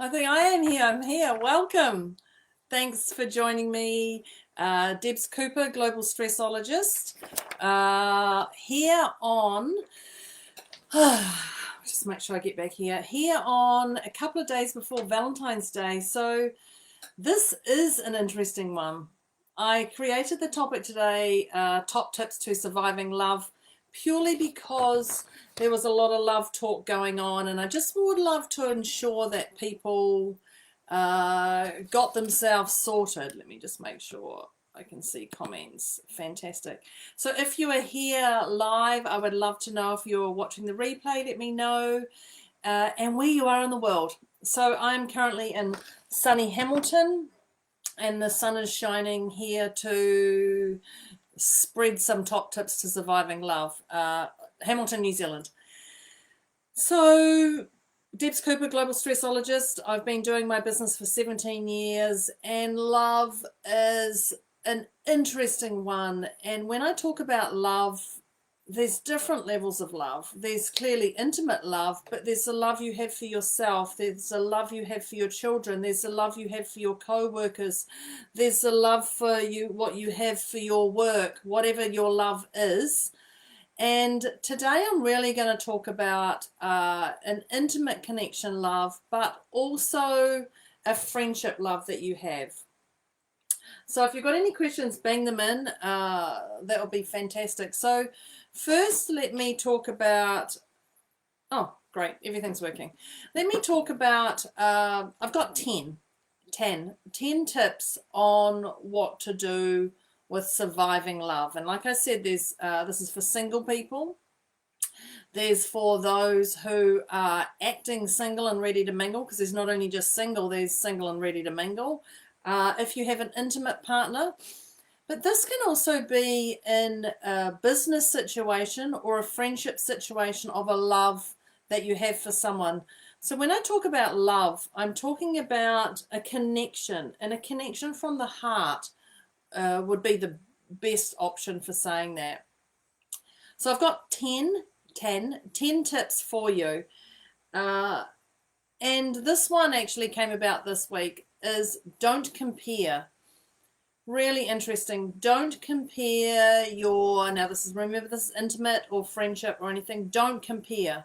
I think I am here. I'm here. Welcome. Thanks for joining me, Debz Cooper, Global Stressologist, here on, just make sure I get back here on a couple of days before Valentine's Day. So this is an interesting one. I created the topic today, top tips to surviving love, purely because there was a lot of love talk going on, and I just would love to ensure that people got themselves sorted. Let me just make sure I can see comments. Fantastic. So if you are here live, I would love to know. If you're watching the replay, let me know, and where you are in the world. So I'm currently in sunny Hamilton, and the sun is shining here to spread some top tips to surviving love. Hamilton, New Zealand. So Debz Cooper, Global Stressologist. I've been doing my business for 17 years, and love is an interesting one. And when I talk about love, there's different levels of love. There's clearly intimate love, but there's a love you have for yourself. There's a love you have for your children. There's a love you have for your co-workers. There's a love for you, what you have for your work, whatever your love is. And today I'm really going to talk about an intimate connection love, but also a friendship love that you have. So if you've got any questions, bang them in. That would be fantastic. So first, let me talk about, oh, great, everything's working. Let me talk about, I've got 10 tips on what to do with surviving love. And like I said, there's this is for single people. There's for those who are acting single and ready to mingle, because there's not only just single, there's single and ready to mingle. If you have an intimate partner, but this can also be in a business situation or a friendship situation of a love that you have for someone. So when I talk about love, I'm talking about a connection, and a connection from the heart would be the best option for saying that. So I've got 10 tips for you. And this one actually came about this week, is don't compare. Really interesting. Don't compare your, now this is, remember this is intimate or friendship or anything, don't compare.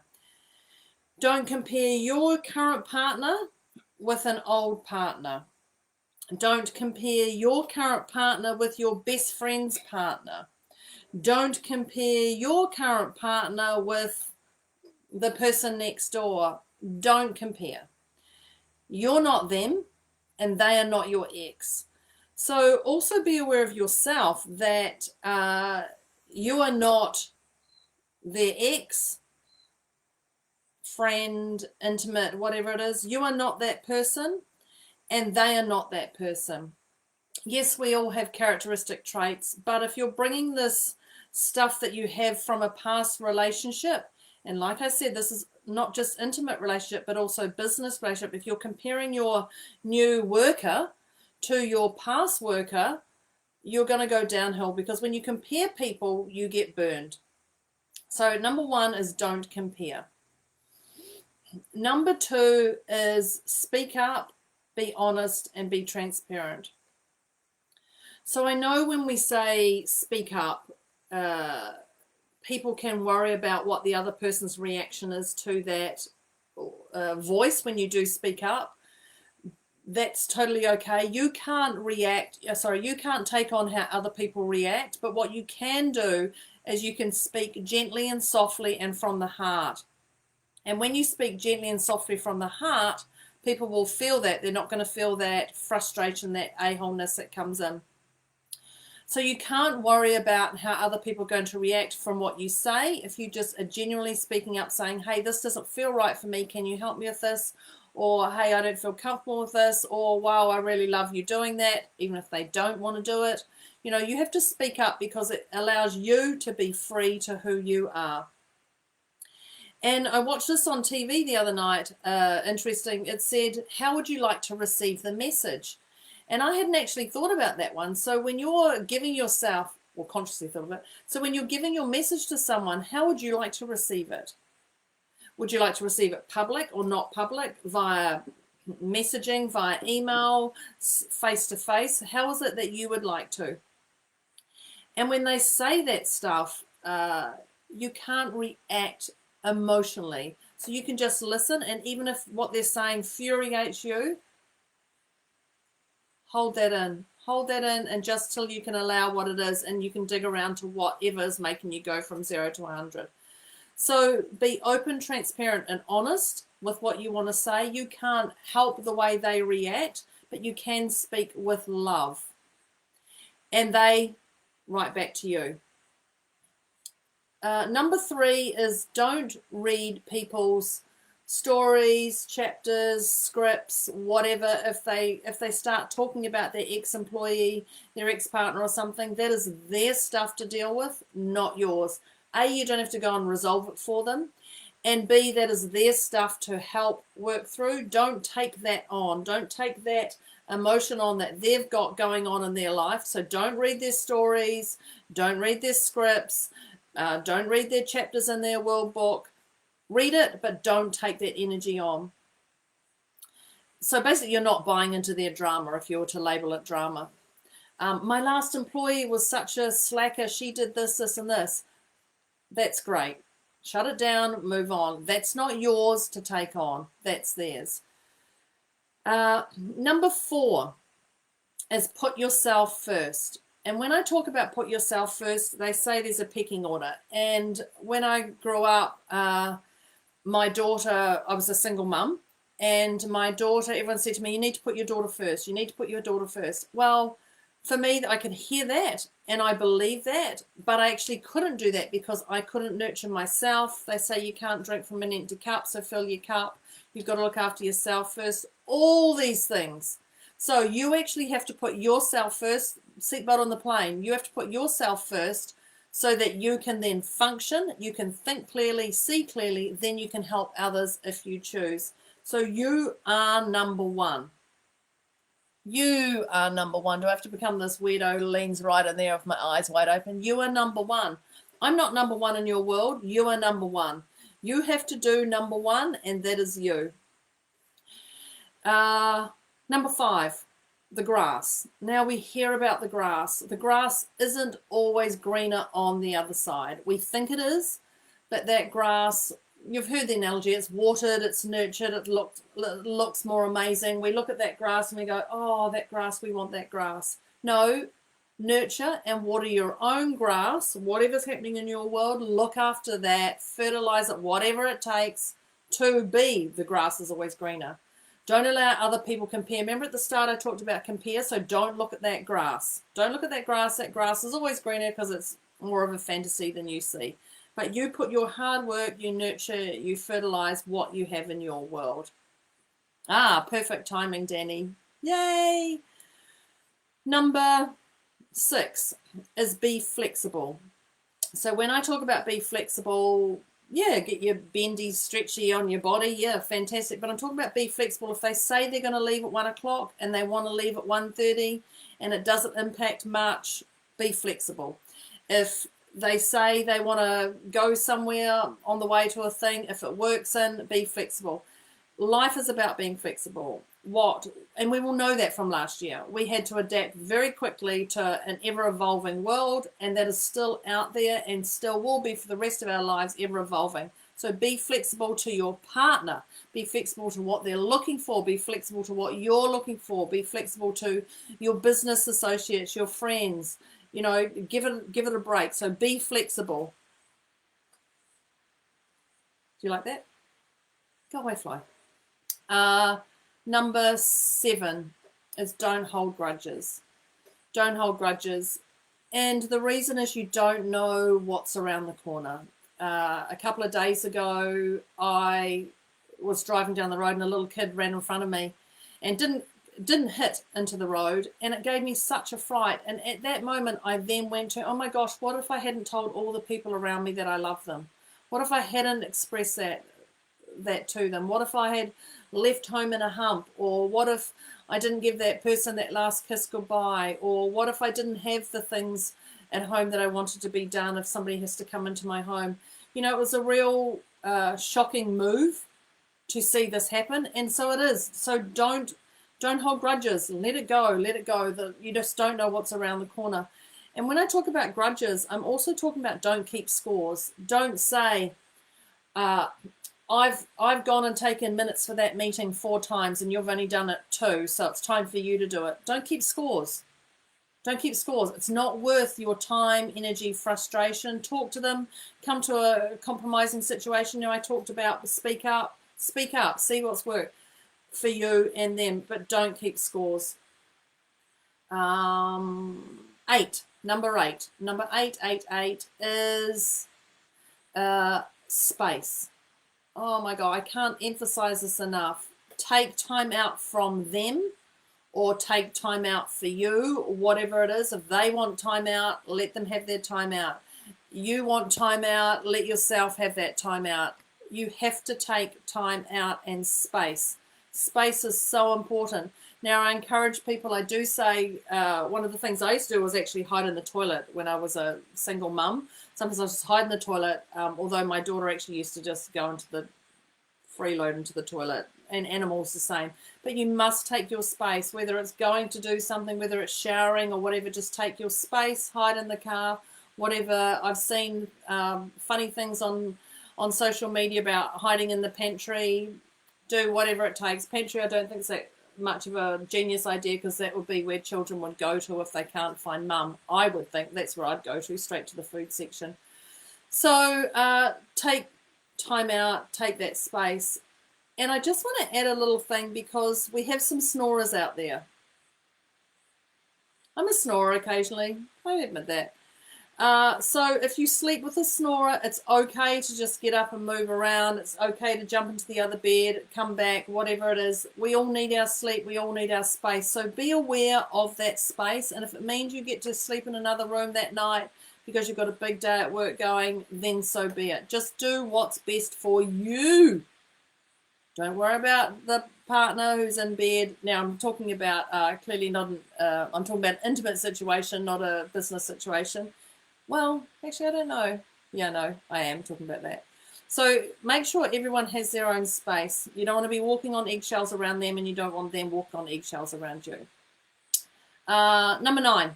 Don't compare your current partner with an old partner. Don't compare your current partner with your best friend's partner. Don't compare your current partner with the person next door. Don't compare. You're not them, and they are not your ex. So also be aware of yourself that you are not their ex, friend, intimate, whatever it is. You are not that person, and they are not that person. Yes, we all have characteristic traits, but if you're bringing this stuff that you have from a past relationship, and like I said, this is not just intimate relationship, but also business relationship. If you're comparing your new worker to your past worker, you're going to go downhill, because when you compare people, you get burned. So number one is don't compare. Number two is speak up, be honest, and be transparent. So I know when we say speak up, people can worry about what the other person's reaction is to that voice when you do speak up. That's totally okay. You can't you can't take on how other people react, but what you can do is you can speak gently and softly and from the heart. And when you speak gently and softly from the heart, people will feel that. They're not going to feel that frustration, that a-holeness that comes in. So you can't worry about how other people are going to react from what you say. If you just are genuinely speaking up, saying, hey, this doesn't feel right for me, can you help me with this? Or, hey, I don't feel comfortable with this. Or, wow, I really love you doing that, even if they don't want to do it. You know, you have to speak up, because it allows you to be free to who you are. And I watched this on TV the other night. Interesting. It said, how would you like to receive the message? And I hadn't actually thought about that one. So when you're giving yourself, or consciously thought of it, so when you're giving your message to someone, how would you like to receive it? Would you like to receive it public or not public, via messaging, via email, face to face. How is it that you would like to? And when they say that stuff, you can't react emotionally. So you can just listen, and even if what they're saying infuriates you, hold that in. Hold that in, and just till you can allow what it is, and you can dig around to whatever is making you go from 0 to 100. So be open, transparent, and honest with what you want to say. You can't help the way they react, but you can speak with love. And they write back to you. Number 3 is don't read people's stories, chapters, scripts, whatever. If they start talking about their ex-employee, their ex-partner or something, that is their stuff to deal with, not yours. A, you don't have to go and resolve it for them. And B, that is their stuff to help work through. Don't take that on. Don't take that emotion on that they've got going on in their life. So don't read their stories. Don't read their scripts. Don't read their chapters in their world book. Read it, but don't take that energy on. So basically, you're not buying into their drama if you were to label it drama. My last employee was such a slacker. She did this, this, and this. That's great. Shut it down, move on. That's not yours to take on. That's theirs. Number 4 is put yourself first. And when I talk about put yourself first, they say there's a pecking order. And when I grew up, my daughter, I was a single mum, and my daughter, everyone said to me, you need to put your daughter first. You need to put your daughter first. Well, for me, I could hear that and I believe that, but I actually couldn't do that because I couldn't nurture myself. They say you can't drink from an empty cup, so fill your cup. You've got to look after yourself first. All these things. So you actually have to put yourself first. Seatbelt on the plane. You have to put yourself first so that you can then function. You can think clearly, see clearly. Then you can help others if you choose. So you are number 1. You are number 1. Do I have to become this weirdo leans right in there with my eyes wide open? You are number 1. I'm not number 1 in your world. You are number 1. You have to do number 1, and that is you. Number 5, the grass. Now we hear about the grass. The grass isn't always greener on the other side. We think it is, but that grass, you've heard the analogy, it's watered, it's nurtured, it looks more amazing. We look at that grass and we go, oh, that grass, we want that grass. No, nurture and water your own grass, whatever's happening in your world, look after that, fertilize it, whatever it takes to be the grass is always greener. Don't allow other people compare. Remember at the start I talked about compare, so don't look at that grass. Don't look at that grass. That grass is always greener because it's more of a fantasy than you see. But you put your hard work, you nurture, you fertilize what you have in your world. Perfect timing, Danny. Yay! Number 6 is be flexible. So when I talk about be flexible, yeah, get your bendy, stretchy on your body. Yeah, fantastic. But I'm talking about be flexible. If they say they're going to leave at 1 o'clock and they want to leave at 1:30 and it doesn't impact much, be flexible. If they say they want to go somewhere on the way to a thing, if it works in, be flexible. Life is about being flexible. And we will know that from last year. We had to adapt very quickly to an ever-evolving world, and that is still out there and still will be for the rest of our lives, ever-evolving. So be flexible to your partner. Be flexible to what they're looking for. Be flexible to what you're looking for. Be flexible to your business associates, your friends. You know, give it a break. So be flexible. Do you like that? Go away, fly. Number 7 is don't hold grudges. Don't hold grudges. And the reason is you don't know what's around the corner. A couple of days ago, I was driving down the road and a little kid ran in front of me and didn't hit into the road, and it gave me such a fright. And at that moment, I then went to, oh my gosh, what if I hadn't told all the people around me that I love them? What if I hadn't expressed that to them? What if I had left home in a hump? Or what if I didn't give that person that last kiss goodbye? Or what if I didn't have the things at home that I wanted to be done if somebody has to come into my home? You know, it was a real shocking move to see this happen, and so it is. So don't hold grudges. Let it go. Let it go. You just don't know what's around the corner. And when I talk about grudges, I'm also talking about don't keep scores. Don't say, I've gone and taken minutes for that meeting 4 times and you've only done it 2, so it's time for you to do it. Don't keep scores. Don't keep scores. It's not worth your time, energy, frustration. Talk to them. Come to a compromising situation. I talked about speak up. Speak up. See what's worked for you and them, but don't keep scores. 8. Number 8. Number 8 is space. Oh my God, I can't emphasize this enough. Take time out from them, or take time out for you, whatever it is. If they want time out, let them have their time out. You want time out, let yourself have that time out. You have to take time out and space. Space is so important. Now, I encourage people, I do say, one of the things I used to do was actually hide in the toilet when I was a single mum. Sometimes I just hide in the toilet, although my daughter actually used to just go into the freeload into the toilet, and animals the same. But you must take your space, whether it's going to do something, whether it's showering or whatever, just take your space, hide in the car, whatever. I've seen funny things on social media about hiding in the pantry. Do whatever it takes. Pantry, I don't think it's that much of a genius idea, because that would be where children would go to if they can't find mum. I would think that's where I'd go to, straight to the food section. So take time out, take that space. And I just want to add a little thing, because we have some snorers out there. I'm a snorer occasionally, I admit that. So if you sleep with a snorer, it's okay to just get up and move around. It's okay to jump into the other bed, come back, whatever it is. We all need our sleep. We all need our space. So be aware of that space. And if it means you get to sleep in another room that night because you've got a big day at work going, then so be it. Just do what's best for you. Don't worry about the partner who's in bed. Now, I'm talking about clearly not, I'm talking about an intimate situation, not a business situation. Well, actually, I don't know. Yeah, no, I am talking about that. So make sure everyone has their own space. You don't want to be walking on eggshells around them, and you don't want them walking on eggshells around you. Number 9.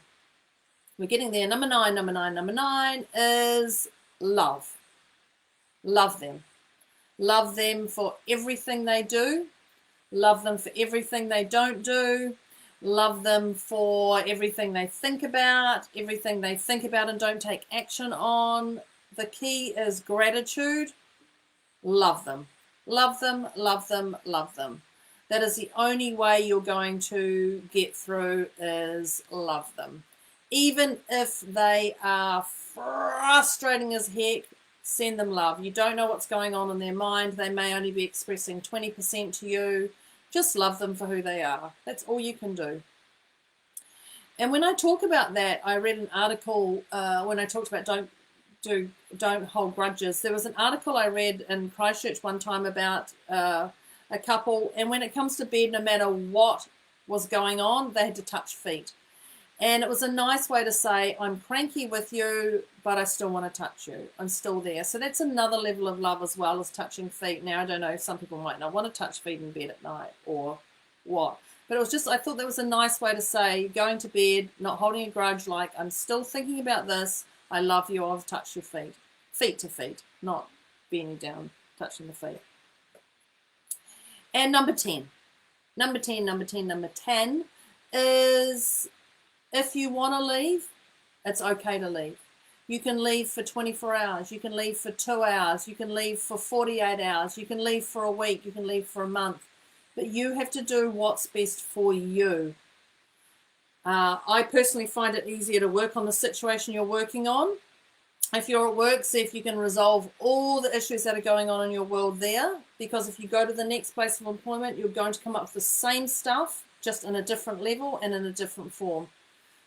We're getting there. Number 9 is love. Love them. Love them for everything they do. Love them for everything they don't do. Love them for everything they think about and don't take action on. The key is gratitude. Love them. Love them, love them, love them. That is the only way you're going to get through, is love them. Even if they are frustrating as heck, send them love. You don't know what's going on in their mind. They may only be expressing 20% to you. Just love them for who they are. That's all you can do. And when I talk about that, I read an article when I talked about don't hold grudges. There was an article I read in Christchurch one time about a couple, and when it comes to bed, no matter what was going on, they had to touch feet. And it was a nice way to say, I'm cranky with you, but I still want to touch you. I'm still there. So that's another level of love as well, as touching feet. Now, I don't know, some people might not want to touch feet in bed at night or what. But it was just, I thought that was a nice way to say, going to bed, not holding a grudge, like, I'm still thinking about this. I love you. I'll touch your feet. Feet to feet, not bending down, touching the feet. And number 10 is, if you want to leave, it's okay to leave. You can leave for 24 hours. You can leave for 2 hours. You can leave for 48 hours. You can leave for a week. You can leave for a month. But you have to do what's best for you. I personally find it easier to work on the situation you're working on. If you're at work, see if you can resolve all the issues that are going on in your world there. Because if you go to the next place of employment, you're going to come up with the same stuff, just in a different level and in a different form.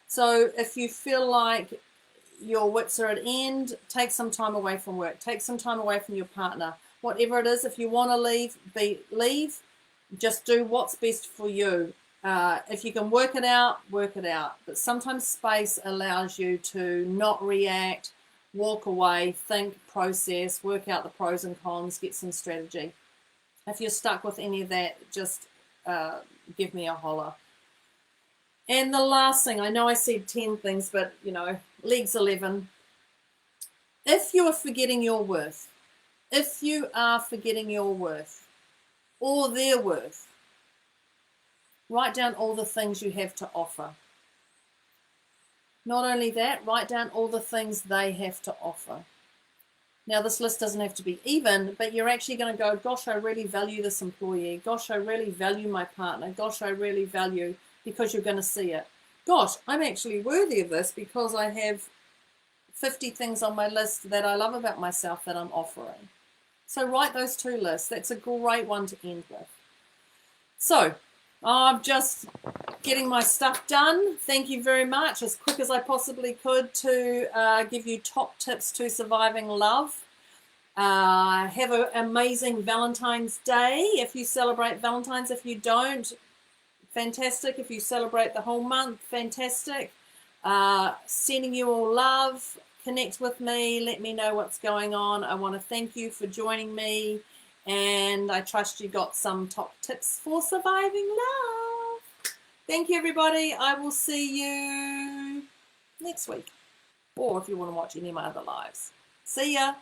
So if you feel like your wits are at end, take some time away from work. Take some time away from your partner. Whatever it is, if you want to leave, leave. Just do what's best for you. If you can work it out, work it out. But sometimes space allows you to not react, walk away, think, process, work out the pros and cons, get some strategy. If you're stuck with any of that, just give me a holler. And the last thing, I know I said 10 things, but legs 11. If you are forgetting your worth, if you are forgetting your worth or their worth, write down all the things you have to offer. Not only that, write down all the things they have to offer. Now, this list doesn't have to be even, but you're actually going to go, gosh, I really value this employee. Gosh, I really value my partner. Gosh, I really value, because you're going to see it. Gosh, I'm actually worthy of this because I have 50 things on my list that I love about myself that I'm offering. So write those 2 lists. That's a great one to end with. So I'm just getting my stuff done. Thank you very much, as quick as I possibly could, to give you top tips to surviving love. Have an amazing Valentine's Day if you celebrate Valentine's. If you don't, fantastic. If you celebrate the whole month, fantastic. Sending you all love. Connect with me. Let me know what's going on. I want to thank you for joining me, and I trust you got some top tips for surviving love. Thank you, everybody. I will see you next week, or if you want to watch any of my other lives. See ya.